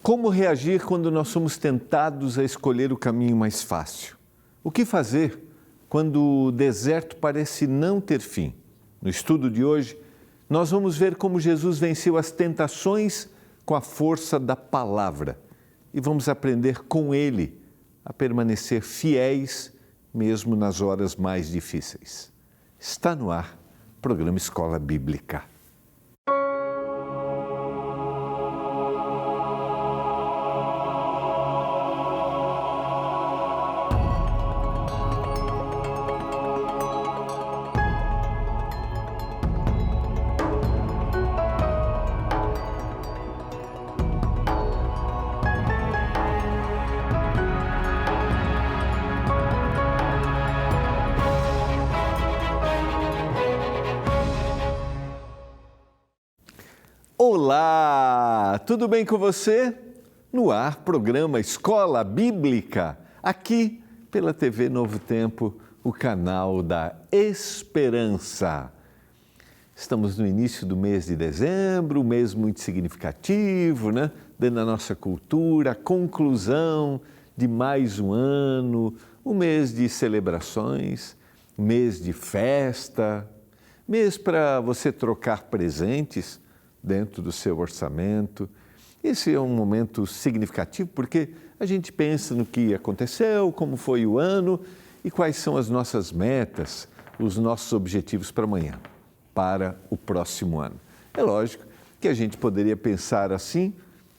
Como reagir quando nós somos tentados a escolher o caminho mais fácil? O que fazer quando o deserto parece não ter fim? No estudo de hoje, nós vamos ver como Jesus venceu as tentações com a força da palavra e vamos aprender com ele a permanecer fiéis mesmo nas horas mais difíceis. Está no ar o programa Escola Bíblica. Olá, tudo bem com você? No ar, programa Escola Bíblica, aqui pela TV Novo Tempo, o canal da Esperança. Estamos no início do mês de dezembro, um mês muito significativo, né? Dentro da nossa cultura, a conclusão de mais um ano, um mês de celebrações, mês de festa, mês para você trocar presentes dentro do seu orçamento. Esse é um momento significativo porque a gente pensa no que aconteceu, como foi o ano e quais são as nossas metas, os nossos objetivos para amanhã, para o próximo ano. É lógico que a gente poderia pensar assim,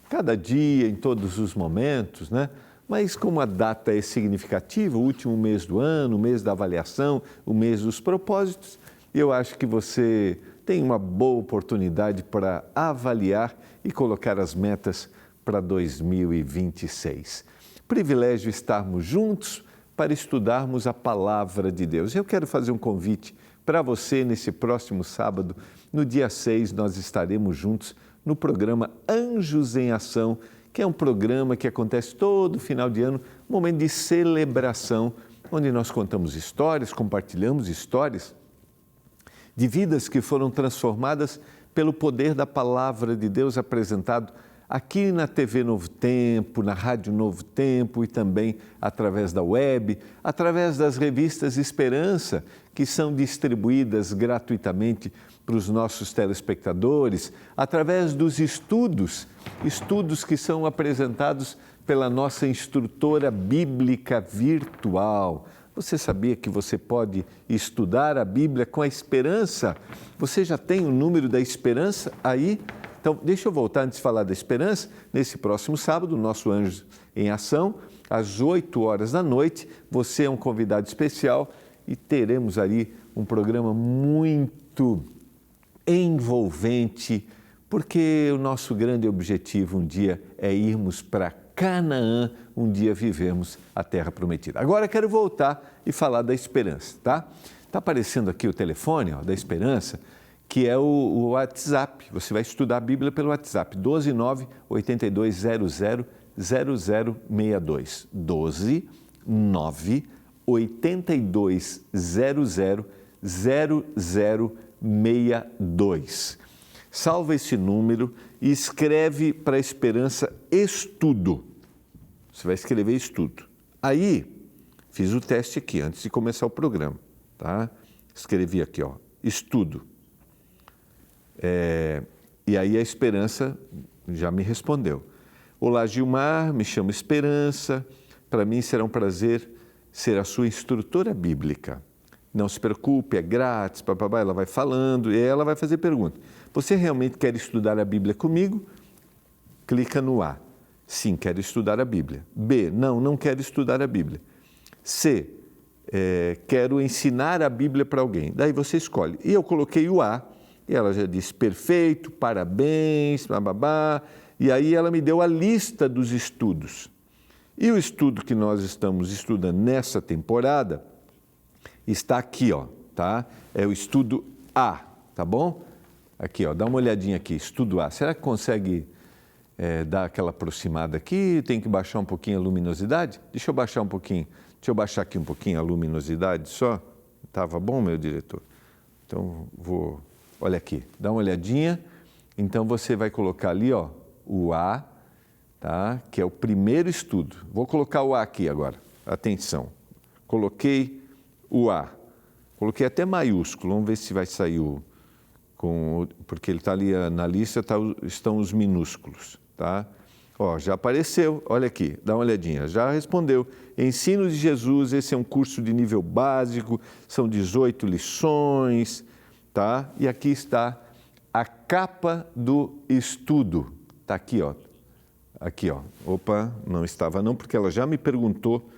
cada dia, em todos os momentos, né? Mas como a data é significativa, o último mês do ano, o mês da avaliação, o mês dos propósitos, eu acho que você tem uma boa oportunidade para avaliar e colocar as metas para 2026. Privilégio estarmos juntos para estudarmos a Palavra de Deus. Eu quero fazer um convite para você nesse próximo sábado, no dia 6, nós estaremos juntos no programa Anjos em Ação, que é um programa que acontece todo final de ano, um momento de celebração, onde nós contamos histórias, compartilhamos histórias de vidas que foram transformadas pelo poder da Palavra de Deus apresentado aqui na TV Novo Tempo, na Rádio Novo Tempo e também através da web, através das revistas Esperança, que são distribuídas gratuitamente para os nossos telespectadores, através dos estudos que são apresentados pela nossa instrutora bíblica virtual. Você sabia que você pode estudar a Bíblia com a Esperança? Você já tem o número da Esperança aí? Então, deixa eu voltar antes de falar da Esperança. Nesse próximo sábado, o nosso Anjos em Ação, às 8 horas da noite, você é um convidado especial e teremos ali um programa muito envolvente, porque o nosso grande objetivo um dia é irmos para Canaã, um dia vivemos a Terra Prometida. Agora quero voltar e falar da Esperança, tá? Está aparecendo aqui o telefone da Esperança, que é o WhatsApp. Você vai estudar a Bíblia pelo WhatsApp, 129-8200-0062. 129-8200-0062. Salva esse número e escreve para a Esperança Estudo. Você vai escrever estudo. Aí, fiz o teste aqui, antes de começar o programa, tá? Escrevi aqui, estudo. E aí a Esperança já me respondeu. Olá, Gilmar, me chamo Esperança. Para mim será um prazer ser a sua instrutora bíblica. Não se preocupe, é grátis, papapá. Ela vai falando e ela vai fazer pergunta. Você realmente quer estudar a Bíblia comigo? Clica no A. Sim, quero estudar a Bíblia. B, não quero estudar a Bíblia. C, quero ensinar a Bíblia para alguém. Daí você escolhe. E eu coloquei o A, e ela já disse, perfeito, parabéns, bababá. E aí ela me deu a lista dos estudos. E o estudo que nós estamos estudando nessa temporada está aqui, tá? É o estudo A, tá bom? Aqui, dá uma olhadinha aqui, estudo A. Será que consegue dar aquela aproximada aqui? Tem que baixar um pouquinho a luminosidade? Deixa eu baixar um pouquinho. Deixa eu baixar aqui um pouquinho a luminosidade só. Estava bom, meu diretor? Então, vou... Olha aqui, dá uma olhadinha. Então, você vai colocar ali, o A, tá? Que é o primeiro estudo. Vou colocar o A aqui agora, atenção. Coloquei o A, coloquei até maiúsculo, vamos ver se vai sair porque ele está ali na lista, estão os minúsculos, tá? Ó, já apareceu, olha aqui, dá uma olhadinha, já respondeu. Ensino de Jesus, esse é um curso de nível básico, são 18 lições, tá? E aqui está a capa do estudo, tá aqui, ó. Aqui, ó. Opa, não estava não, porque ela já me perguntou,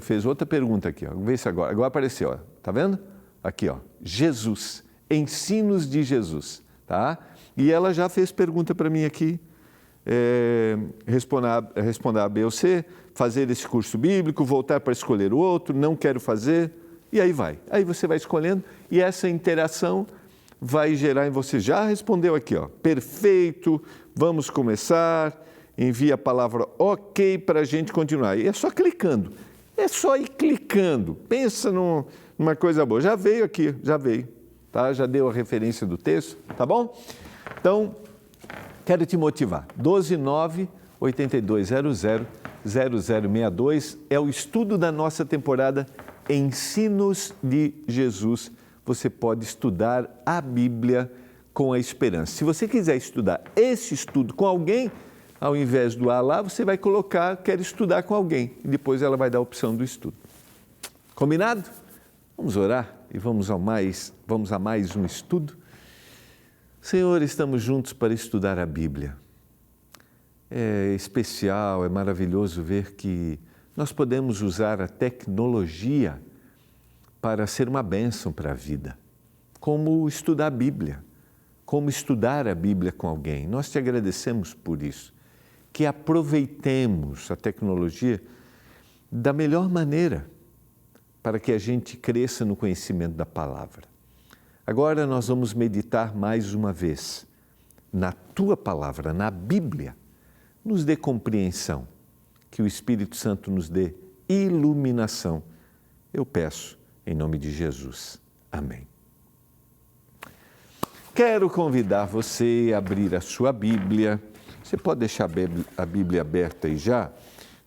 fez outra pergunta aqui, ó. Vamos ver se agora apareceu, ó. Tá vendo? Aqui, ó. Jesus, ensinos de Jesus, tá? E ela já fez pergunta para mim aqui, responder A, B ou C, fazer esse curso bíblico, voltar para escolher o outro, não quero fazer, e aí vai. Aí você vai escolhendo e essa interação vai gerar em você. Já respondeu aqui, ó. Perfeito, vamos começar. Envia a palavra OK para a gente continuar. E é só clicando. É só ir clicando. Pensa numa coisa boa. Já veio aqui, já veio. Tá? Já deu a referência do texto, tá bom? Então, quero te motivar. 129-8200-0062 é o estudo da nossa temporada Ensinos de Jesus. Você pode estudar a Bíblia com a esperança. Se você quiser estudar esse estudo com alguém, ao invés do A lá, você vai colocar quero estudar com alguém. E depois ela vai dar a opção do estudo. Combinado? Vamos orar e vamos a mais um estudo. Senhor, estamos juntos para estudar a Bíblia. É especial, é maravilhoso ver que nós podemos usar a tecnologia para ser uma bênção para a vida. Como estudar a Bíblia, como estudar a Bíblia com alguém. Nós te agradecemos por isso. Que aproveitemos a tecnologia da melhor maneira para que a gente cresça no conhecimento da palavra. Agora nós vamos meditar mais uma vez na Tua palavra, na Bíblia. Nos dê compreensão, que o Espírito Santo nos dê iluminação. Eu peço em nome de Jesus. Amém. Quero convidar você a abrir a sua Bíblia. Você pode deixar a Bíblia aberta aí já,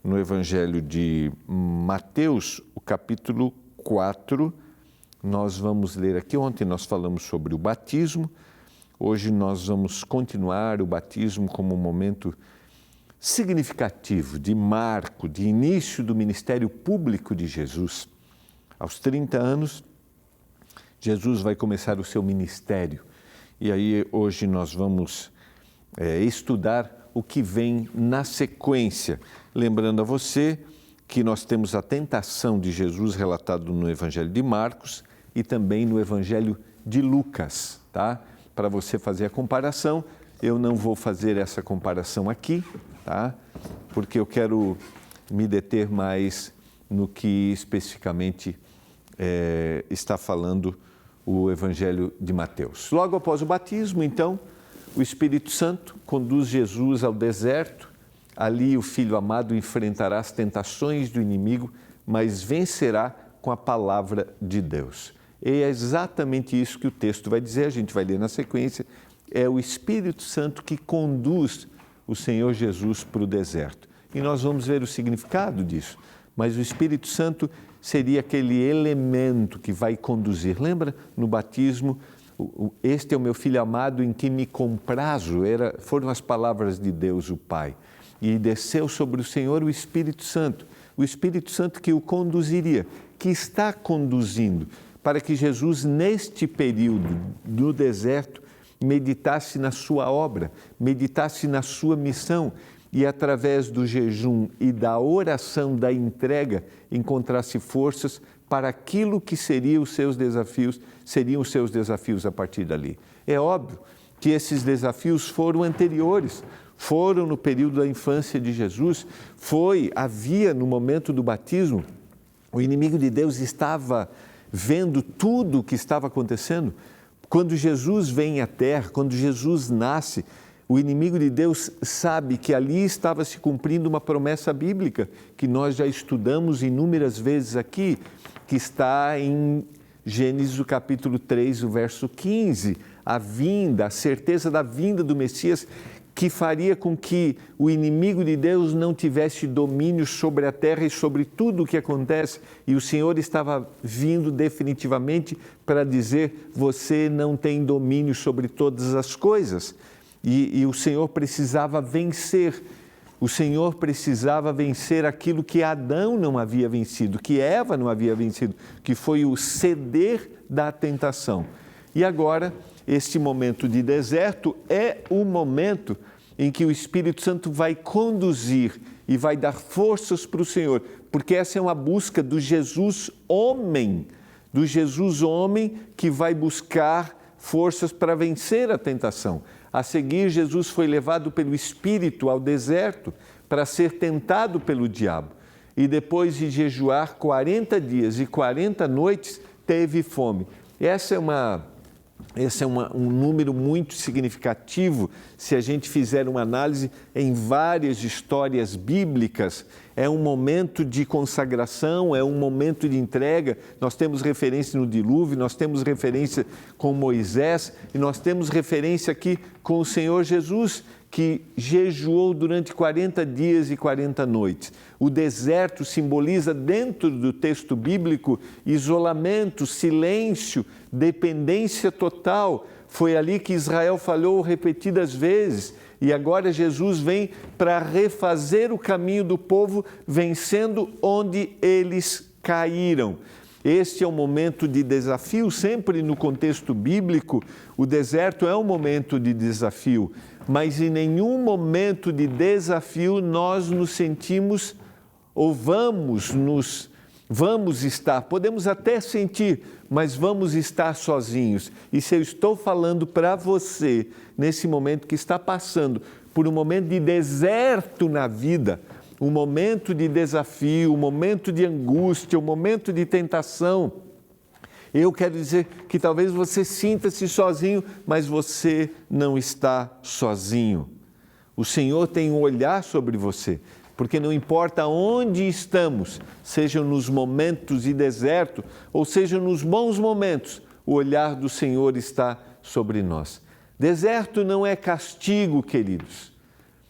no Evangelho de Mateus, o capítulo 4. Nós vamos ler aqui, ontem nós falamos sobre o batismo, hoje nós vamos continuar o batismo como um momento significativo, de marco, de início do ministério público de Jesus. Aos 30 anos, Jesus vai começar o seu ministério. E aí hoje nós vamos estudar o que vem na sequência. Lembrando a você que nós temos a tentação de Jesus relatado no Evangelho de Marcos e também no Evangelho de Lucas, tá? Para você fazer a comparação, eu não vou fazer essa comparação aqui, tá? Porque eu quero me deter mais no que especificamente está falando o Evangelho de Mateus. Logo após o batismo, então, o Espírito Santo conduz Jesus ao deserto. Ali o Filho amado enfrentará as tentações do inimigo, mas vencerá com a palavra de Deus. E é exatamente isso que o texto vai dizer, a gente vai ler na sequência. É o Espírito Santo que conduz o Senhor Jesus para o deserto. E nós vamos ver o significado disso. Mas o Espírito Santo seria aquele elemento que vai conduzir. Lembra no batismo? Este é o meu Filho amado em que me comprazo, foram as palavras de Deus, o Pai. E desceu sobre o Senhor o Espírito Santo que o conduziria, que está conduzindo, para que Jesus, neste período do deserto, meditasse na sua obra, meditasse na sua missão e, através do jejum e da oração da entrega, encontrasse forças para aquilo que seriam os seus desafios a partir dali. É óbvio que esses desafios foram anteriores, foram no período da infância de Jesus, havia no momento do batismo, o inimigo de Deus estava vendo tudo o que estava acontecendo. Quando Jesus vem à terra, quando Jesus nasce, o inimigo de Deus sabe que ali estava se cumprindo uma promessa bíblica, que nós já estudamos inúmeras vezes aqui, que está em Gênesis, o capítulo 3, o verso 15, a certeza da vinda do Messias, que faria com que o inimigo de Deus não tivesse domínio sobre a terra e sobre tudo o que acontece. E o Senhor estava vindo definitivamente para dizer: você não tem domínio sobre todas as coisas. E o Senhor precisava vencer. O Senhor precisava vencer aquilo que Adão não havia vencido, que Eva não havia vencido, que foi o ceder da tentação. E agora, este momento de deserto é o momento em que o Espírito Santo vai conduzir e vai dar forças para o Senhor, porque essa é uma busca do Jesus homem que vai buscar forças para vencer a tentação. A seguir, Jesus foi levado pelo Espírito ao deserto para ser tentado pelo diabo. E depois de jejuar 40 dias e 40 noites, teve fome. Esse é um número muito significativo se a gente fizer uma análise em várias histórias bíblicas. É um momento de consagração, é um momento de entrega. Nós temos referência no dilúvio, nós temos referência com Moisés e nós temos referência aqui com o Senhor Jesus, que jejuou durante 40 dias e 40 noites. O deserto simboliza, dentro do texto bíblico, isolamento, silêncio, dependência total. Foi ali que Israel falhou repetidas vezes. E agora Jesus vem para refazer o caminho do povo, vencendo onde eles caíram. Este é um momento de desafio, sempre no contexto bíblico, o deserto é um momento de desafio, mas em nenhum momento de desafio nós nos sentimos ou vamos estar, podemos até sentir, mas vamos estar sozinhos. E se eu estou falando para você, nesse momento que está passando por um momento de deserto na vida, um momento de desafio, um momento de angústia, um momento de tentação, eu quero dizer que talvez você sinta-se sozinho, mas você não está sozinho. O Senhor tem um olhar sobre você, porque não importa onde estamos, sejam nos momentos de deserto ou sejam nos bons momentos, o olhar do Senhor está sobre nós. Deserto não é castigo, queridos.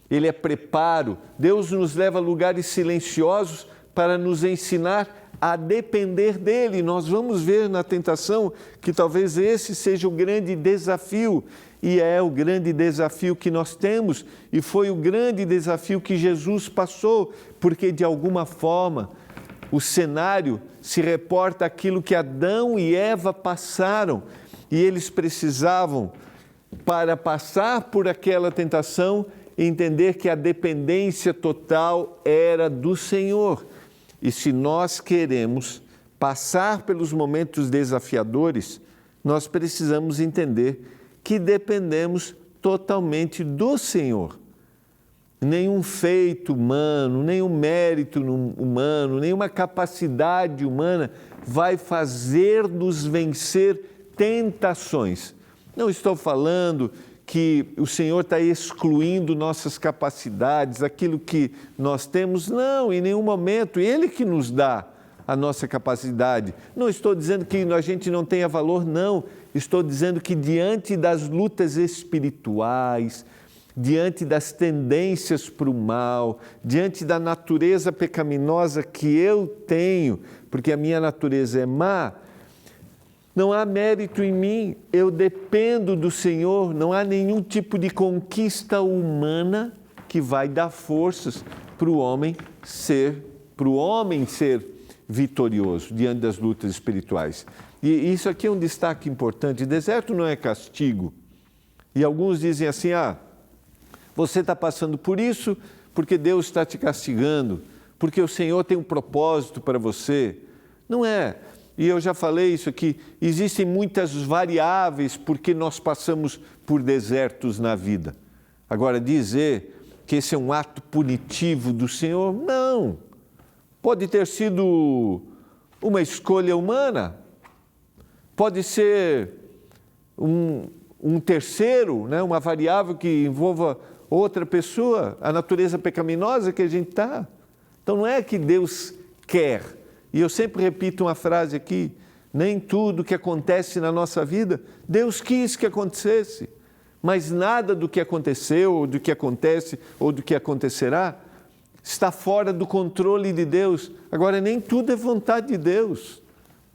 Ele é preparo. Deus nos leva a lugares silenciosos para nos ensinar a depender dEle. Nós vamos ver na tentação que talvez esse seja o grande desafio, e é o grande desafio que nós temos, e foi o grande desafio que Jesus passou, porque de alguma forma o cenário se reporta àquilo que Adão e Eva passaram, e eles precisavam, para passar por aquela tentação, entender que a dependência total era do Senhor. E se nós queremos passar pelos momentos desafiadores, nós precisamos entender que dependemos totalmente do Senhor. Nenhum feito humano, nenhum mérito humano, nenhuma capacidade humana vai fazer-nos vencer tentações. Não estou falando que o Senhor está excluindo nossas capacidades, aquilo que nós temos. Não, em nenhum momento. Ele que nos dá a nossa capacidade. Não estou dizendo que a gente não tenha valor, não. Estou dizendo que diante das lutas espirituais, diante das tendências para o mal, diante da natureza pecaminosa que eu tenho, porque a minha natureza é má, não há mérito em mim, eu dependo do Senhor, não há nenhum tipo de conquista humana que vai dar forças para o homem ser vitorioso diante das lutas espirituais. E isso aqui é um destaque importante. Deserto não é castigo. E alguns dizem assim: você está passando por isso porque Deus está te castigando, porque o Senhor tem um propósito para você. Não é. E eu já falei isso aqui, existem muitas variáveis porque nós passamos por desertos na vida. Agora, dizer que esse é um ato punitivo do Senhor, não. Pode ter sido uma escolha humana, pode ser um terceiro, né? Uma variável que envolva outra pessoa, a natureza pecaminosa que a gente está. Então, não é que Deus quer. E eu sempre repito uma frase aqui: nem tudo que acontece na nossa vida, Deus quis que acontecesse. mas nada do que aconteceu, ou do que acontece, ou do que acontecerá, está fora do controle de Deus. Agora, nem tudo é vontade de Deus.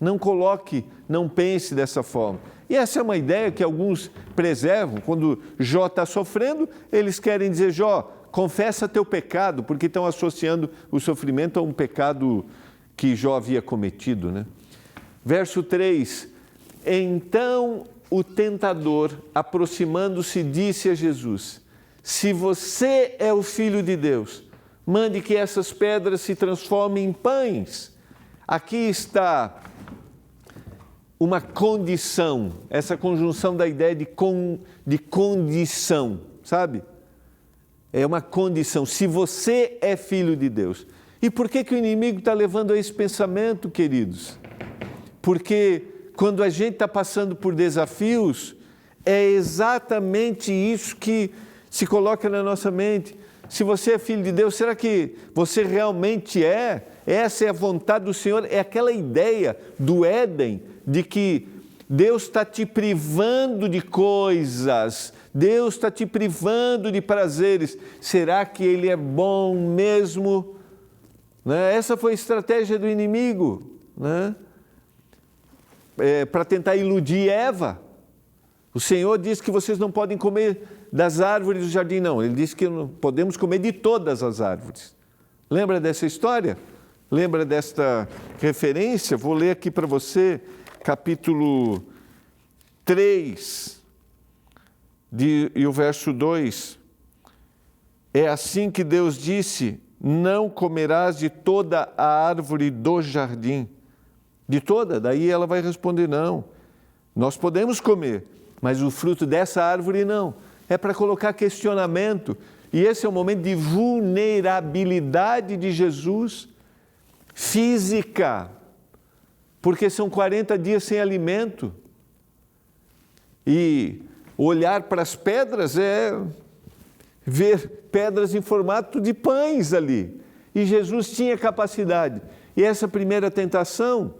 Não coloque, não pense dessa forma. E essa é uma ideia que alguns preservam. Quando Jó está sofrendo, eles querem dizer: Jó, confessa teu pecado, porque estão associando o sofrimento a um pecado que Jó havia cometido, né? Verso 3, então o tentador, aproximando-se, disse a Jesus: se você é o Filho de Deus, mande que essas pedras se transformem em pães. Aqui está uma condição, essa conjunção da ideia de condição, sabe? É uma condição, se você é Filho de Deus. E por que o inimigo está levando a esse pensamento, queridos? Porque quando a gente está passando por desafios, é exatamente isso que se coloca na nossa mente. Se você é Filho de Deus, será que você realmente é? Essa é a vontade do Senhor, é aquela ideia do Éden, de que Deus está te privando de coisas, Deus está te privando de prazeres. Será que Ele é bom mesmo? Né? Essa foi a estratégia do inimigo, né? Para tentar iludir Eva. O Senhor disse que vocês não podem comer das árvores do jardim, não. Ele disse que não podemos comer de todas as árvores. Lembra dessa história? Lembra desta referência? Vou ler aqui para você, capítulo 3, e o verso 2. É assim que Deus disse: não comerás de toda a árvore do jardim. De toda? Daí ela vai responder: não, nós podemos comer, mas o fruto dessa árvore não. É para colocar questionamento. E esse é o momento de vulnerabilidade de Jesus, física, porque são 40 dias sem alimento. E olhar para as pedras é ver pedras em formato de pães ali. E Jesus tinha capacidade. E essa primeira tentação,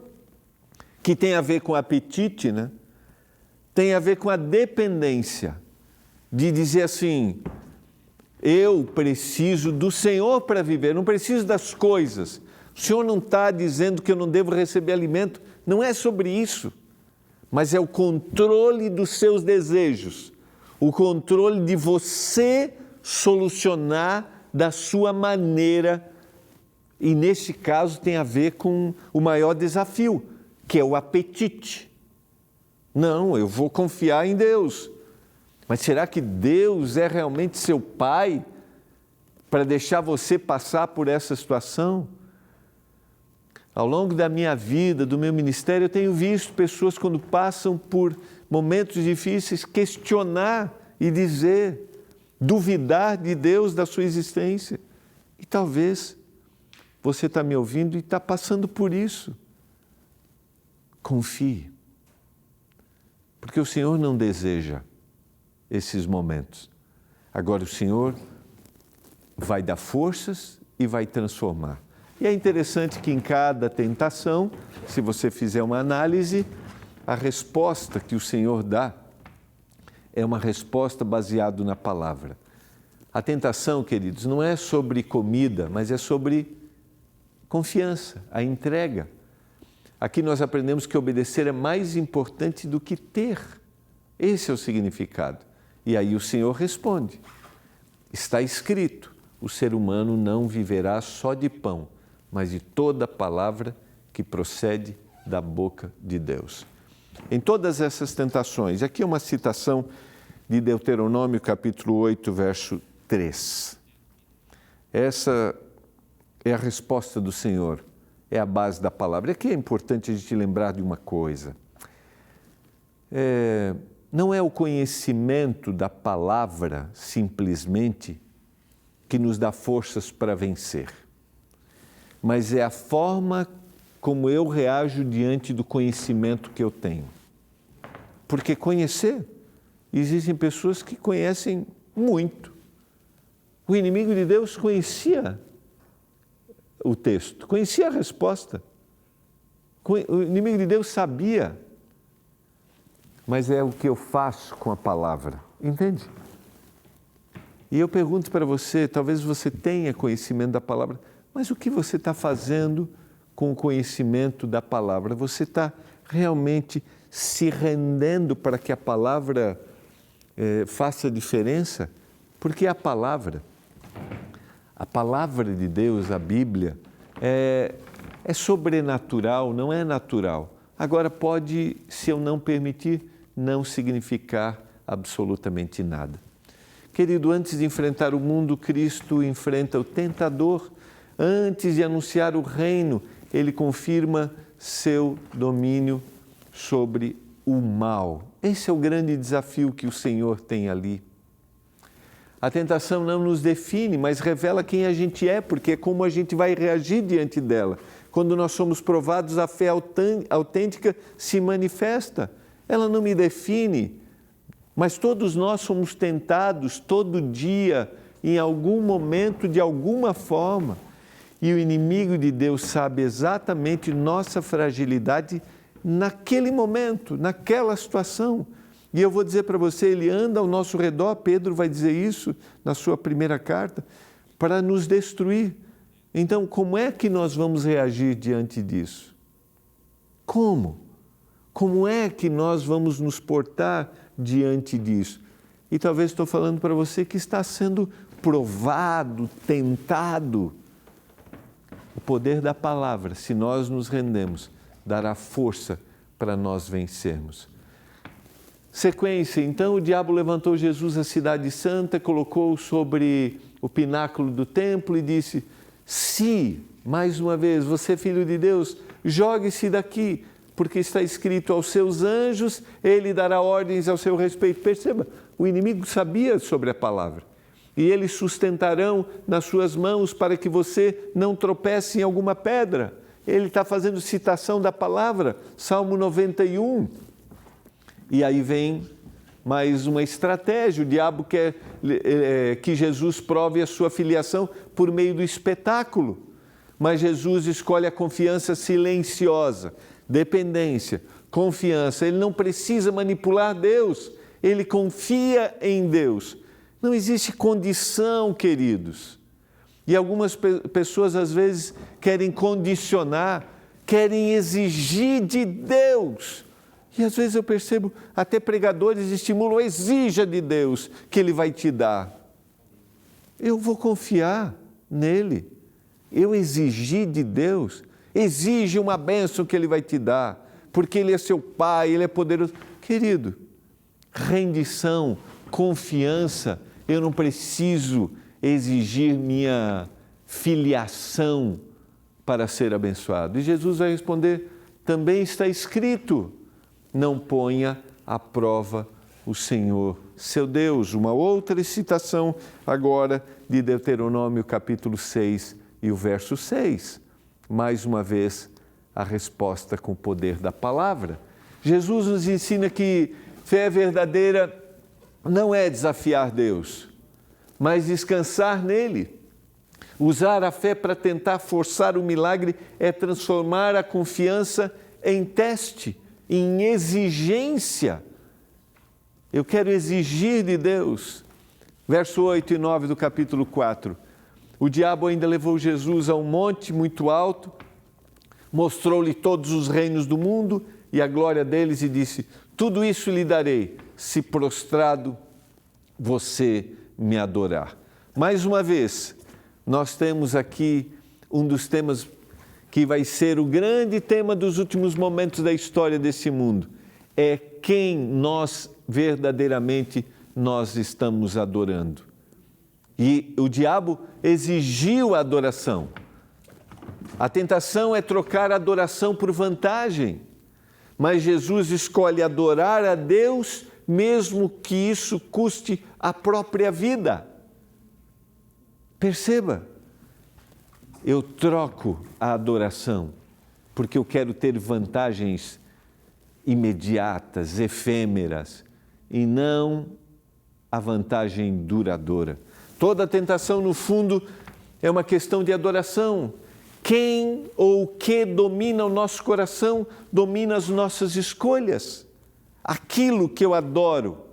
que tem a ver com apetite, né? Tem a ver com a dependência, de dizer assim: eu preciso do Senhor para viver, não preciso das coisas. O Senhor não está dizendo que eu não devo receber alimento, não é sobre isso, mas é o controle dos seus desejos, o controle de você solucionar da sua maneira, e neste caso tem a ver com o maior desafio, que é o apetite. Não, eu vou confiar em Deus. Mas será que Deus é realmente seu pai para deixar você passar por essa situação? Ao longo da minha vida, do meu ministério, eu tenho visto pessoas, quando passam por momentos difíceis, questionar e dizer, duvidar de Deus, da sua existência. E talvez você está me ouvindo e está passando por isso. Confie, porque o Senhor não deseja esses momentos. Agora o Senhor vai dar forças e vai transformar. E é interessante que em cada tentação, se você fizer uma análise, a resposta que o Senhor dá é uma resposta baseada na palavra. A tentação, queridos, não é sobre comida, mas é sobre confiança, a entrega. Aqui nós aprendemos que obedecer é mais importante do que ter. Esse é o significado. E aí o Senhor responde: está escrito, o ser humano não viverá só de pão, mas de toda palavra que procede da boca de Deus. Em todas essas tentações, aqui é uma citação de Deuteronômio capítulo 8, verso 3. Essa é a resposta do Senhor, é a base da palavra. Aqui é importante a gente lembrar de uma coisa. Não é o conhecimento da palavra, simplesmente, que nos dá forças para vencer, mas é a forma como eu reajo diante do conhecimento que eu tenho. Porque conhecer, existem pessoas que conhecem muito. O inimigo de Deus conhecia o texto, conhecia a resposta. O inimigo de Deus sabia. Mas é o que eu faço com a palavra, Entende? E eu pergunto para você, talvez você tenha conhecimento da palavra, mas o que você está fazendo com o conhecimento da palavra? Você está realmente se rendendo para que a palavra faça diferença? Porque a palavra de Deus, a Bíblia, é sobrenatural, não é natural. Agora pode, se eu não permitir, não significar absolutamente nada. Querido, antes de enfrentar o mundo, Cristo enfrenta o tentador. Antes de anunciar o reino, Ele confirma seu domínio sobre o mal. Esse é o grande desafio que o Senhor tem ali. A tentação não nos define, mas revela quem a gente é, porque é como a gente vai reagir diante dela. Quando nós somos provados, a fé autêntica se manifesta. Ela não me define, mas todos nós somos tentados todo dia, em algum momento, de alguma forma. E o inimigo de Deus sabe exatamente nossa fragilidade naquele momento, naquela situação. E eu vou dizer para você, ele anda ao nosso redor, Pedro vai dizer isso na sua primeira carta, para nos destruir. Então, como é que nós vamos reagir diante disso? Como? Como é que nós vamos nos portar diante disso? E talvez estou falando para você que está sendo provado, tentado. O poder da palavra, se nós nos rendemos, dará força para nós vencermos. Sequência, então o diabo levantou Jesus à cidade santa, colocou-o sobre o pináculo do templo e disse: se, mais uma vez, você é filho de Deus, jogue-se daqui, porque está escrito: aos seus anjos ele dará ordens ao seu respeito. Perceba, o inimigo sabia sobre a palavra. E eles sustentarão nas suas mãos para que você não tropece em alguma pedra. Ele está fazendo citação da palavra, Salmo 91. E aí vem mais uma estratégia. O diabo quer que Jesus prove a sua filiação por meio do espetáculo. Mas Jesus escolhe a confiança silenciosa, dependência, confiança. Ele não precisa manipular Deus, ele confia em Deus. Não existe condição, queridos. E algumas pessoas, às vezes, querem condicionar, querem exigir de Deus. E, às vezes, eu percebo, até pregadores estimulam: exija de Deus que Ele vai te dar. Eu vou confiar nele. Eu exigir de Deus, exige uma bênção que Ele vai te dar, porque Ele é seu Pai, Ele é poderoso. Querido, rendição, confiança, eu não preciso exigir minha filiação para ser abençoado. E Jesus vai responder: também está escrito, não ponha à prova o Senhor, seu Deus. Uma outra citação agora de Deuteronômio capítulo 6 e o verso 6. Mais uma vez, a resposta com o poder da palavra. Jesus nos ensina que fé verdadeira não é desafiar Deus, mas descansar nele. Usar a fé para tentar forçar o milagre é transformar a confiança em teste, em exigência. Eu quero exigir de Deus. Verso 8 e 9 do capítulo 4. O diabo ainda levou Jesus a um monte muito alto, mostrou-lhe todos os reinos do mundo e a glória deles e disse: tudo isso lhe darei, se prostrado você me adorar. Mais uma vez, nós temos aqui um dos temas que vai ser o grande tema dos últimos momentos da história desse mundo. É quem verdadeiramente nós estamos adorando. E o diabo exigiu a adoração. A tentação é trocar a adoração por vantagem. Mas Jesus escolhe adorar a Deus, mesmo que isso custe a própria vida. Perceba, eu troco a adoração porque eu quero ter vantagens imediatas, efêmeras, e não a vantagem duradoura. Toda tentação, no fundo, é uma questão de adoração. Quem ou o que domina o nosso coração, domina as nossas escolhas. Aquilo que eu adoro,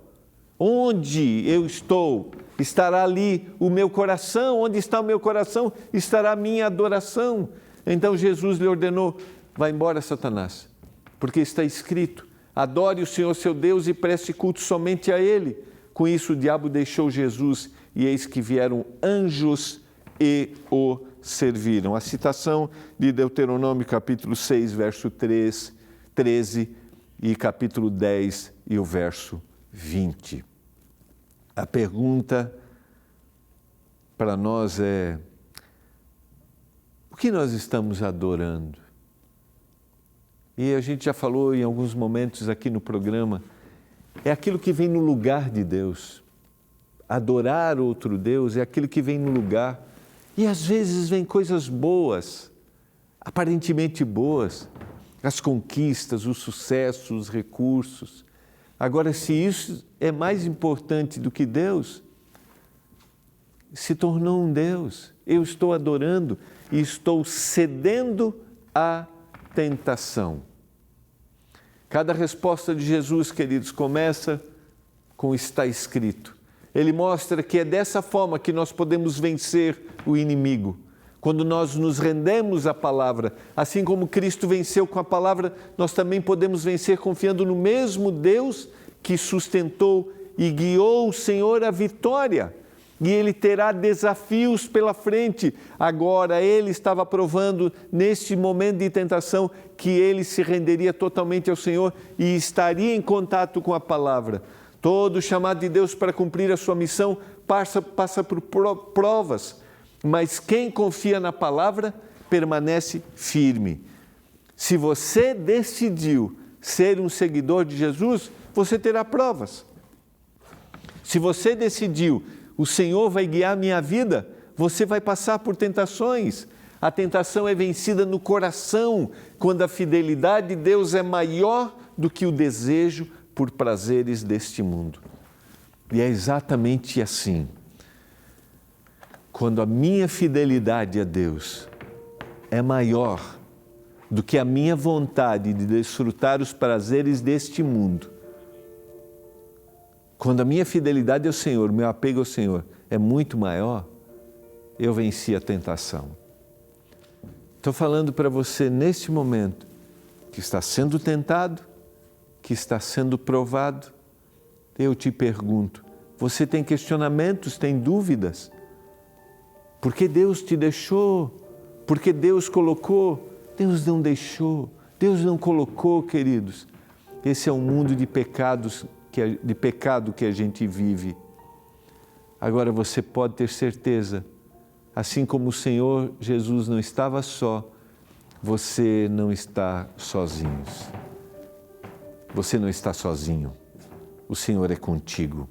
Onde eu estou, estará ali o meu coração. Onde está o meu coração, estará a minha adoração. Então Jesus lhe ordenou: vai embora, Satanás, porque está escrito: adore o Senhor seu Deus e preste culto somente a Ele. Com isso o diabo deixou Jesus e eis que vieram anjos e o serviram. A citação de Deuteronômio capítulo 6, verso 13 e capítulo 10 e o verso 20. A pergunta para nós é: o que nós estamos adorando? E a gente já falou em alguns momentos aqui no programa, é aquilo que vem no lugar de Deus. Adorar outro Deus é aquilo que vem no lugar. E às vezes vem coisas boas, aparentemente boas, as conquistas, o sucesso, os recursos. Agora, se isso é mais importante do que Deus, se tornou um Deus. Eu estou adorando e estou cedendo à tentação. Cada resposta de Jesus, queridos, começa com está escrito. Ele mostra que é dessa forma que nós podemos vencer o inimigo. Quando nós nos rendemos à palavra, assim como Cristo venceu com a palavra, nós também podemos vencer confiando no mesmo Deus que sustentou e guiou o Senhor à vitória. E Ele terá desafios pela frente. Agora, Ele estava provando, neste momento de tentação, que Ele se renderia totalmente ao Senhor e estaria em contato com a palavra. Todo chamado de Deus para cumprir a sua missão passa por provas, mas quem confia na palavra permanece firme. Se você decidiu ser um seguidor de Jesus, você terá provas. Se você decidiu, o Senhor vai guiar minha vida, você vai passar por tentações. A tentação é vencida no coração, quando a fidelidade de Deus é maior do que o desejo por prazeres deste mundo. E é exatamente assim. Quando a minha fidelidade a Deus é maior do que a minha vontade de desfrutar os prazeres deste mundo, quando a minha fidelidade ao Senhor, meu apego ao Senhor é muito maior, eu venci a tentação. Estou falando para você neste momento que está sendo tentado, que está sendo provado. Eu te pergunto, você tem questionamentos, tem dúvidas? Por que Deus te deixou? Por que Deus colocou? Deus não deixou, Deus não colocou, queridos. Esse é um mundo de pecados, de pecado que a gente vive. Agora você pode ter certeza, assim como o Senhor Jesus não estava só, você não está sozinho. Você não está sozinho. O Senhor é contigo.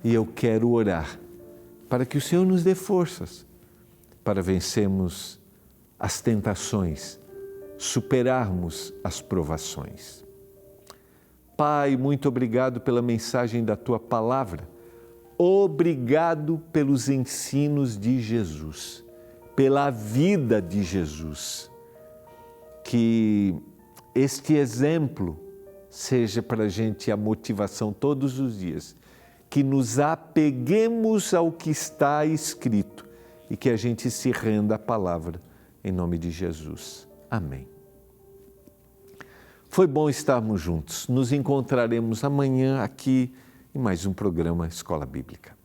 E eu quero orar para que o Senhor nos dê forças para vencermos as tentações, superarmos as provações. Pai, muito obrigado pela mensagem da Tua palavra. Obrigado pelos ensinos de Jesus, pela vida de Jesus. Que este exemplo seja para a gente a motivação todos os dias, que nos apeguemos ao que está escrito e que a gente se renda à palavra, em nome de Jesus. Amém. Foi bom estarmos juntos. Nos encontraremos amanhã aqui em mais um programa Escola Bíblica.